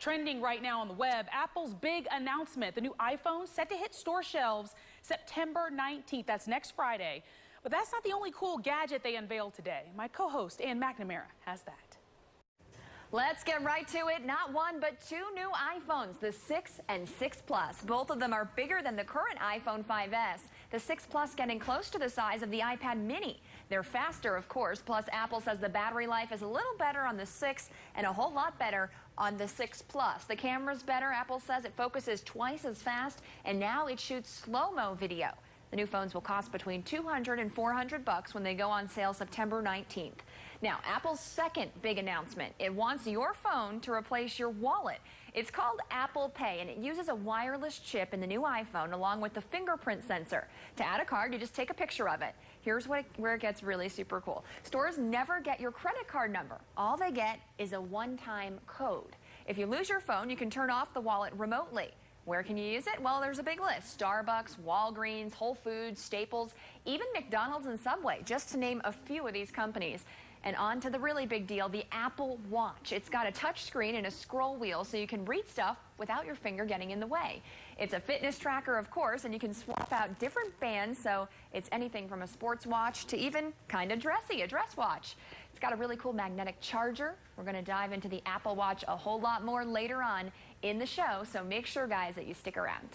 Trending right now on the web, Apple's big announcement. The new iPhone set to hit store shelves September 19th. That's next Friday. But that's not the only cool gadget they unveiled today. My co-host, Ann McNamara, has that. Let's get right to it. Not one, but two new iPhones, the 6 and 6 Plus. Both of them are bigger than the current iPhone 5S. The 6 Plus getting close to the size of the iPad mini. They're faster, of course, plus Apple says the battery life is a little better on the 6 and a whole lot better on the 6 Plus. The camera's better. Apple says it focuses twice as fast, and now it shoots slow-mo video. The new phones will cost between $200 and $400 when they go on sale September 19th. Now, Apple's second big announcement. It wants your phone to replace your wallet. It's called ApplePay, and it uses a wireless chip in the new iPhone along with the fingerprint sensor. To add a card, you just take a picture of it. Here's where it gets really super cool. Stores never get your credit card number. All they get is a one-time code. If you lose your phone, you can turn off the wallet remotely. Where can you use it? Well, there's a big list. Starbucks, Walgreens, Whole Foods, Staples, even McDonald's and Subway, just to name a few of these companies. And on to the really big deal, the Apple Watch. It's got a touch screen and a scroll wheel so you can read stuff without your finger getting in the way. It's a fitness tracker, of course, and you can swap out different bands, so it's anything from a sports watch to even kind of dressy, a dress watch. It's got a really cool magnetic charger. We're going to dive into the Apple Watch a whole lot more later on in the show, so make sure, guys, that you stick around.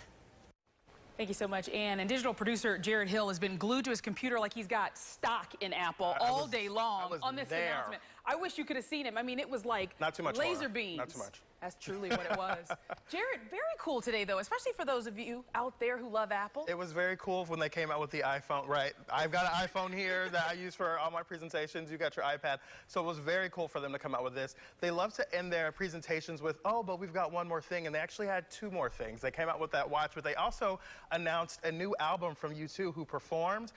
Thank you so much, Ann. And digital producer Jared Hill has been glued to his computer like he's got stock in Apple all day long on this announcement. I wish you could have seen him. I mean, it was like not too much laser beams. Not too much. That's truly what it was. Jared, very cool today, though, especially for those of you out there who love Apple. It was very cool when they came out with the iPhone, right? I've got an iPhone here that I use for all my presentations. You got your iPad. So it was very cool for them to come out with this. They love to end their presentations with, oh, but we've got one more thing. And they actually had two more things. They came out with that watch, but they also announced a new album from U2 who performed.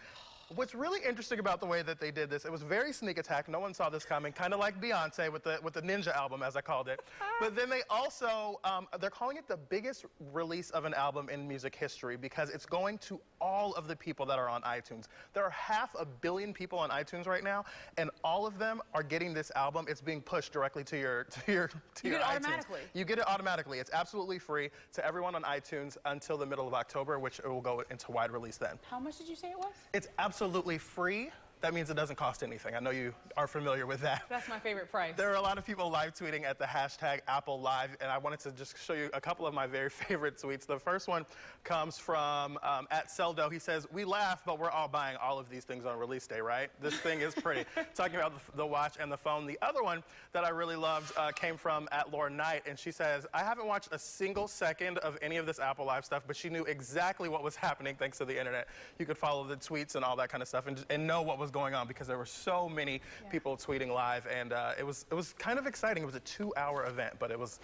What's really interesting about the way that they did this, it was very sneak attack. No one saw this coming, kind of like Beyonce with the Ninja album, as I called it. But then they also, they're calling it the biggest release of an album in music history because it's going to all of the people that are on iTunes. There are 500 million people on iTunes right now, and all of them are getting this album. It's being pushed directly to your You get it automatically. You get it automatically. It's absolutely free to everyone on iTunes until the middle of October, which it will go into wide release then. How much did you say it was? It's absolutely free. That means it doesn't cost anything. I know you are familiar with that. That's my favorite price. There are a lot of people live tweeting at the hashtag #AppleLive, and I wanted to just show you a couple of my very favorite tweets. The first one comes from @Seldo. He says, "We laugh, but we're all buying all of these things on release day, right? This thing is pretty." Talking about the watch and the phone. The other one that I really loved came from @LauraKnight, and she says, "I haven't watched a single second of any of this Apple Live stuff, but she knew exactly what was happening thanks to the internet." You could follow the tweets and all that kind of stuff and know what was going on because there were so many people tweeting live, and it was kind of exciting. It was a 2-hour event, but it was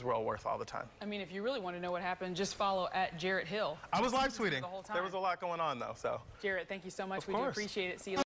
well worth all the time. I mean, if you really want to know what happened, just follow @Jarrett Hill. I was live tweeting. The whole time. There was a lot going on, though. So Jarrett, thank you so much. We do appreciate it. See you later.